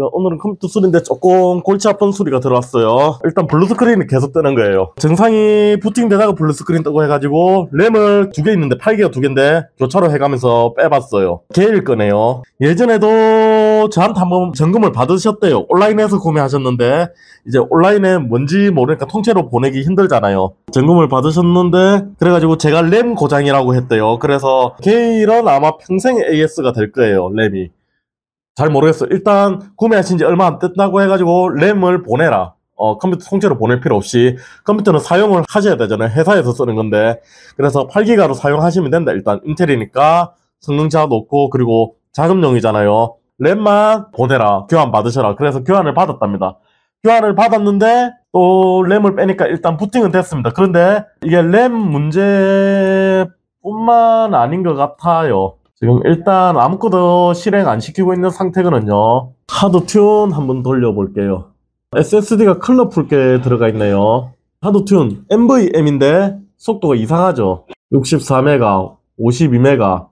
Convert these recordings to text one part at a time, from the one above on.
오늘은 컴퓨터 수리인데 조금 골치 아픈 수리가 들어왔어요. 일단 블루스크린이 계속 뜨는 거예요. 정상이 부팅되다가 블루스크린 뜨고 해가지고 램을 2개 있는데 8개가 2개인데 교차로 해가면서 빼봤어요. 개일 거네요. 예전에도 저한테 한번 점검을 받으셨대요. 온라인에서 구매하셨는데 이제 온라인에 뭔지 모르니까 통째로 보내기 힘들잖아요. 점검을 받으셨는데 그래가지고 제가 램 고장이라고 했대요. 그래서 개일은 아마 평생 AS가 될 거예요. 램이 잘 모르겠어요. 일단 구매하신 지 얼마 안 됐다고 해가지고 램을 보내라. 컴퓨터 통째로 보낼 필요 없이 컴퓨터는 사용을 하셔야 되잖아요. 회사에서 쓰는 건데. 그래서 8기가로 사용하시면 된다. 일단 인텔이니까 성능 저하 높고 그리고 자금용이잖아요. 램만 보내라. 교환 받으셔라. 그래서 교환을 받았답니다. 교환을 받았는데 또 램을 빼니까 일단 부팅은 됐습니다. 그런데 이게 램 문제뿐만 아닌 것 같아요. 지금 일단 아무것도 실행 안 시키고 있는 상태거든요. 하드 튠 한번 돌려볼게요. SSD가 컬러풀게 들어가 있네요. 하드 튠 NVM인데 속도가 이상하죠. 64메가, 52메가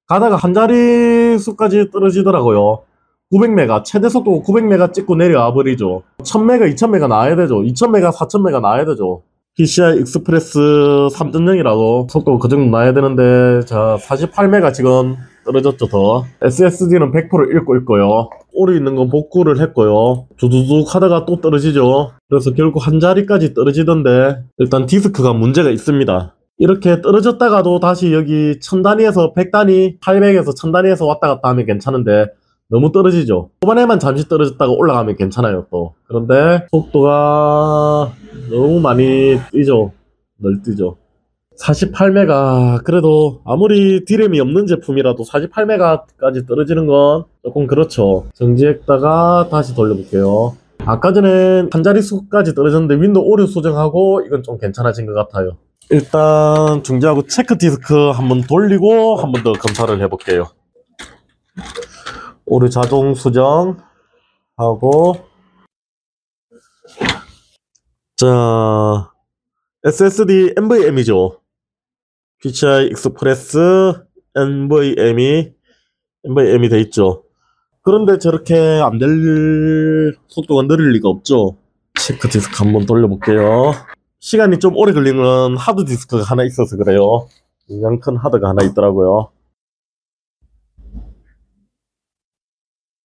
가다가 한 자릿수까지 떨어지더라고요. 900메가, 최대 속도가 900메가 찍고 내려와 버리죠. 1000메가, 2000메가 나와야 되죠. 2000메가, 4000메가 나와야 되죠. PCI 익스프레스 3.0이라고 속도가 그 정도 나야 되는데 자 48메가 지금 떨어졌죠. 더 SSD는 100% 읽고 있고요. 오류 있는 건 복구를 했고요. 두두둑 하다가 또 떨어지죠. 그래서 결국 한 자리까지 떨어지던데 일단 디스크가 문제가 있습니다. 이렇게 떨어졌다가도 다시 여기 1000단위에서 100단위 800에서 1000단위에서 왔다 갔다 하면 괜찮은데 너무 떨어지죠. 초반에만 잠시 떨어졌다가 올라가면 괜찮아요. 또 그런데 속도가 너무 많이 뛰죠. 널뛰죠. 48메가 그래도 아무리 D램이 없는 제품이라도 48메가까지 떨어지는 건 조금 그렇죠. 정지했다가 다시 돌려볼게요. 아까 전엔 한 자릿수까지 떨어졌는데 윈도우 오류 수정하고 이건 좀 괜찮아진 것 같아요. 일단 중지하고 체크 디스크 한번 돌리고 한 번 더 검사를 해볼게요. 오류 자동 수정하고 자 SSD NVM이죠. PCI 익스프레스 NVM이 돼 있죠. 그런데 저렇게 안 될 속도가 느릴 리가 없죠. 체크 디스크 한번 돌려볼게요. 시간이 좀 오래 걸리는 하드 디스크가 하나 있어서 그래요. 굉장히 큰 하드가 하나 있더라고요.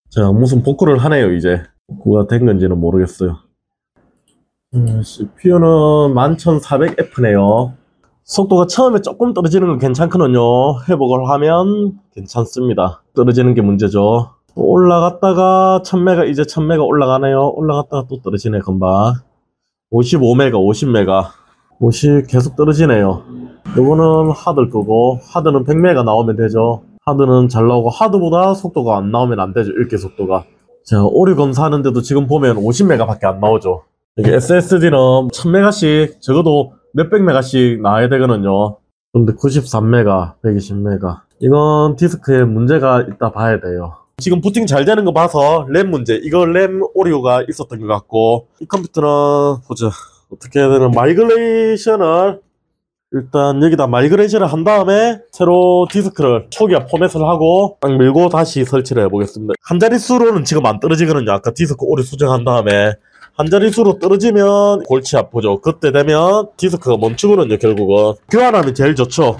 자, 무슨 복구를 하네요. 이제 복구가 된 건지는 모르겠어요. CPU는 11400F네요. 속도가 처음에 조금 떨어지는 건 괜찮거든요. 회복을 하면 괜찮습니다. 떨어지는 게 문제죠. 올라갔다가 1000메가 이제 1000메가 올라가네요. 올라갔다가 또 떨어지네. 금방 55메가 50메가 50 계속 떨어지네요. 이거는 하드일 거고 하드는 100메가 나오면 되죠. 하드는 잘 나오고 하드보다 속도가 안 나오면 안 되죠. 읽기 속도가. 자, 오류 검사하는데도 지금 보면 50메가 밖에 안 나오죠. 이게 SSD는 1000메가씩 적어도 몇백 메가씩 나와야 되거든요. 근데 93메가, 120메가 이건 디스크에 문제가 있다 봐야 돼요. 지금 부팅 잘 되는 거 봐서 램 문제, 이거 램 오류가 있었던 것 같고 이 컴퓨터는 보자 어떻게 해야 되나 마이그레이션을 일단 여기다 마이그레이션을 한 다음에 새로 디스크를 초기화 포맷을 하고 딱 밀고 다시 설치를 해보겠습니다. 한 자릿수로는 지금 안 떨어지거든요. 아까 디스크 오류 수정한 다음에 한 자릿수로 떨어지면 골치 아프죠. 그때 되면 디스크가 멈추거든요. 결국은 교환하면 제일 좋죠.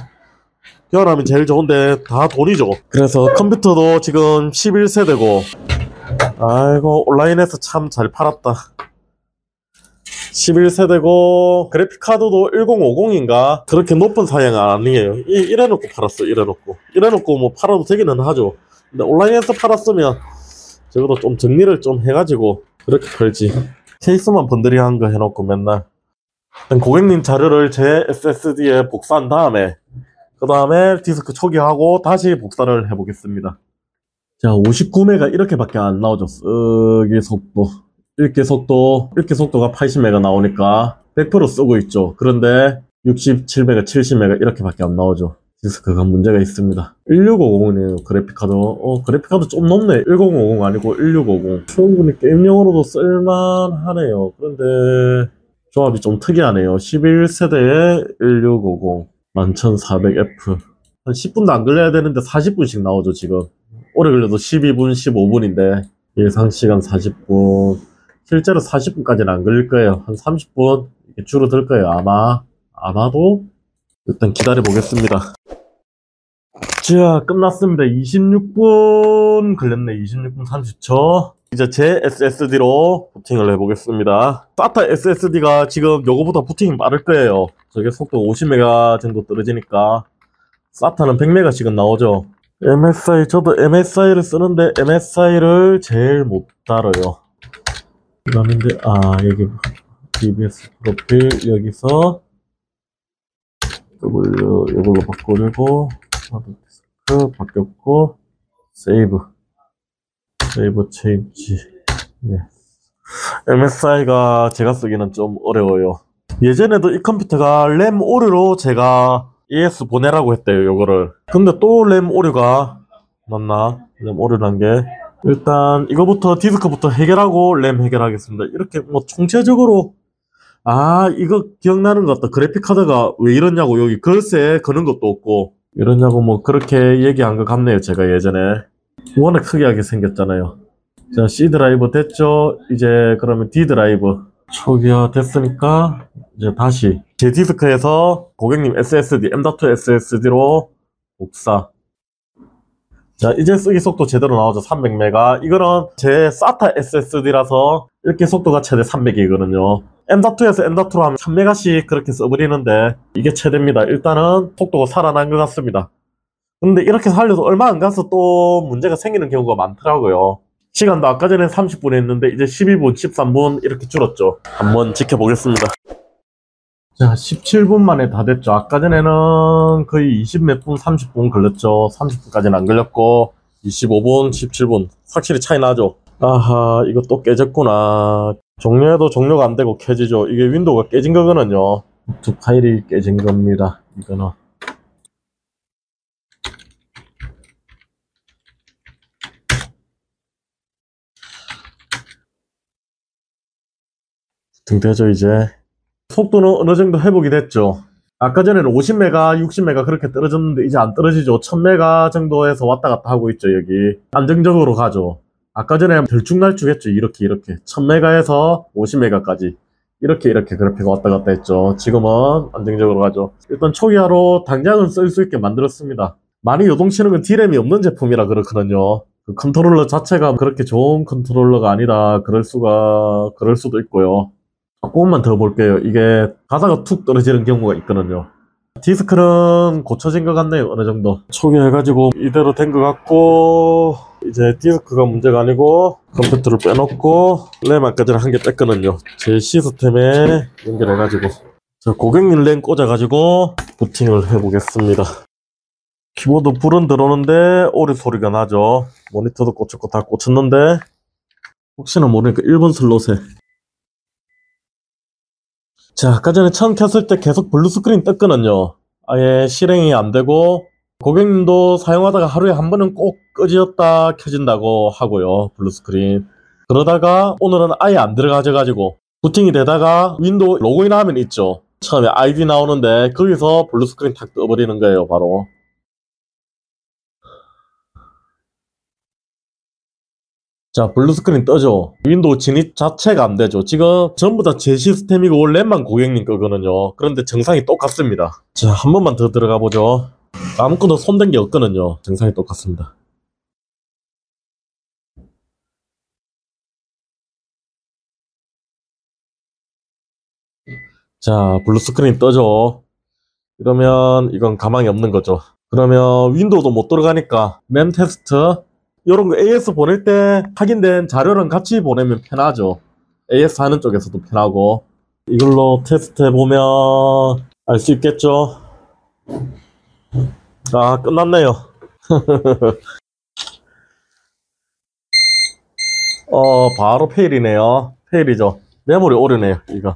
교환하면 제일 좋은데 다 돈이죠. 그래서 컴퓨터도 지금 11세대고 아이고 온라인에서 참 잘 팔았다. 11세대고 그래픽카드도 1050인가 그렇게 높은 사양은 아니에요. 이래놓고 팔았어. 이래놓고 뭐 팔아도 되기는 하죠. 근데 온라인에서 팔았으면 적어도 좀 정리를 좀 해가지고 그렇게 팔지. 케이스만 번들이한 거 해놓고 맨날 고객님 자료를 제 SSD에 복사한 다음에 그 다음에 디스크 초기화하고 다시 복사를 해보겠습니다. 자 59메가 이렇게밖에 안 나오죠. 쓰기 속도 읽기 속도가 80메가 나오니까 100% 쓰고 있죠. 그런데 67메가 70메가 이렇게밖에 안 나오죠. 디스크가 문제가 있습니다. 1650이네요. 그래픽카드 그래픽카드 좀 높네. 1050 아니고 1650 충분히 게임용으로도 쓸만하네요. 그런데 조합이 좀 특이하네요. 11세대에 1650 11400F 한 10분도 안 걸려야 되는데 40분씩 나오죠. 지금 오래 걸려도 12분 15분인데 예상시간 40분. 실제로 40분까지는 안 걸릴 거예요. 한 30분 이렇게 줄어들 거예요. 아마도 일단 기다려 보겠습니다. 자, 끝났습니다. 26분 걸렸네. 26분 30초. 이제 제 SSD로 부팅을 해보겠습니다. SATA SSD가 지금 요거보다 부팅이 빠를 거예요. 저게 속도 50메가 정도 떨어지니까 SATA는 100메가씩은 나오죠. MSI, 저도 MSI를 쓰는데 MSI를 제일 못 다뤄요. 그러는데 여기 DBS 프로필 여기서 W 이걸로 바꾸려고 하드디스크 바뀌었고 세이브 체인지. 예. MSI가 제가 쓰기는 좀 어려워요. 예전에도 이 컴퓨터가 램 오류로 제가 ES 보내라고 했대요, 요거를. 근데 또 램 오류가 맞나? 램 오류란 게 일단 이거부터 디스크부터 해결하고 램 해결하겠습니다. 이렇게 뭐 총체적으로 이거 기억나는 것 같다. 그래픽 카드가 왜 이러냐고 여기 글쎄 거는 것도 없고 이러냐고 뭐 그렇게 얘기한 것 같네요. 제가 예전에 워낙 특이하게 생겼잖아요. 자, C 드라이브 됐죠. 이제 그러면 D 드라이브 초기화 됐으니까 이제 다시 제 디스크에서 고객님 SSD M.2 SSD로 복사. 자, 이제 쓰기 속도 제대로 나오죠. 300메가. 이거는 제 SATA SSD라서 이렇게 속도가 최대 300이거든요. M.2에서 M.2로 하면 1000메가씩 그렇게 써버리는데 이게 최대입니다. 일단은 속도가 살아난 것 같습니다. 근데 이렇게 살려도 얼마 안 가서 또 문제가 생기는 경우가 많더라고요. 시간도 아까 전에 30분 했는데 이제 12분, 13분 이렇게 줄었죠. 한번 지켜보겠습니다. 자, 17분 만에 다 됐죠. 아까 전에는 거의 20 몇 분, 30분 걸렸죠. 30분까지는 안 걸렸고 25분, 17분 확실히 차이 나죠. 아하, 이거 또 깨졌구나. 종료해도 종료가 안 되고 켜지죠. 이게 윈도우가 깨진 거거든요. 두 파일이 깨진 겁니다. 이거는. 등되죠 이제. 속도는 어느 정도 회복이 됐죠. 아까 전에는 50메가, 60메가 그렇게 떨어졌는데 이제 안 떨어지죠. 1000메가 정도에서 왔다 갔다 하고 있죠. 여기 안정적으로 가죠. 아까 전에 들쭉날쭉했죠. 이렇게 1000메가에서 50메가까지 이렇게 그래픽가 왔다 갔다 했죠. 지금은 안정적으로 가죠. 일단 초기화로 당장은 쓸 수 있게 만들었습니다. 많이 요동치는 건 D램이 없는 제품이라 그렇거든요. 그 컨트롤러 자체가 그렇게 좋은 컨트롤러가 아니다. 그럴 수도 있고요. 조금만 더 볼게요. 이게 가다가 툭 떨어지는 경우가 있거든요. 디스크는 고쳐진 것 같네요. 어느 정도 초기화해가지고 이대로 된 것 같고 이제 디스크가 문제가 아니고 컴퓨터를 빼놓고 램 아까 전에 한 개 뺐거든요. 제 시스템에 연결해가지고 자, 고객님 램 꽂아가지고 부팅을 해보겠습니다. 키보드 불은 들어오는데 오류 소리가 나죠. 모니터도 꽂혔고 다 꽂혔는데 혹시나 모르니까 1번 슬롯에 자, 아까 전에 처음 켰을 때 계속 블루 스크린 떴거든요. 아예 실행이 안 되고 고객님도 사용하다가 하루에 한 번은 꼭 끄졌다 켜진다고 하고요. 블루 스크린. 그러다가 오늘은 아예 안 들어가져가지고 부팅이 되다가 윈도우 로그인 하면 있죠. 처음에 아이디 나오는데 거기서 블루 스크린 탁 떠버리는 거예요. 바로. 자, 블루 스크린 떠죠. 윈도우 진입 자체가 안 되죠. 지금 전부 다 제 시스템이고 램만 고객님 거거든요. 그런데 정상이 똑같습니다. 자, 한 번만 더 들어가 보죠. 아무것도 손댄 게 없거든요. 정상이 똑같습니다. 자, 블루 스크린 떠죠. 이러면 이건 가망이 없는 거죠. 그러면 윈도우도 못 들어가니까 램 테스트 이런 거 AS 보낼 때 확인된 자료랑 같이 보내면 편하죠. AS 하는 쪽에서도 편하고 이걸로 테스트 해보면 알 수 있겠죠. 아, 끝났네요. 바로 페일이네요. 페일이죠. 메모리 오류네요. 이거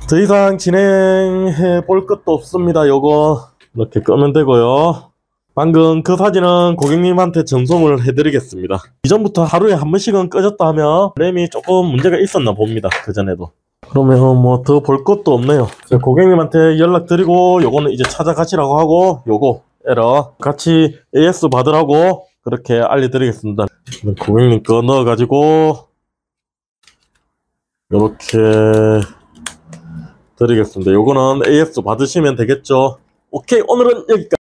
더 이상 진행해 볼 것도 없습니다. 요거 이렇게 끄면 되고요. 방금 그 사진은 고객님한테 전송을 해드리겠습니다. 이전부터 하루에 한 번씩은 꺼졌다 하면 램이 조금 문제가 있었나 봅니다. 그전에도. 그러면 뭐 더 볼 것도 없네요. 고객님한테 연락드리고 요거는 이제 찾아가시라고 하고 요거 에러 같이 AS 받으라고 그렇게 알려드리겠습니다. 고객님 거 넣어가지고 이렇게 드리겠습니다. 요거는 AS 받으시면 되겠죠. 오케이, 오늘은 여기까지.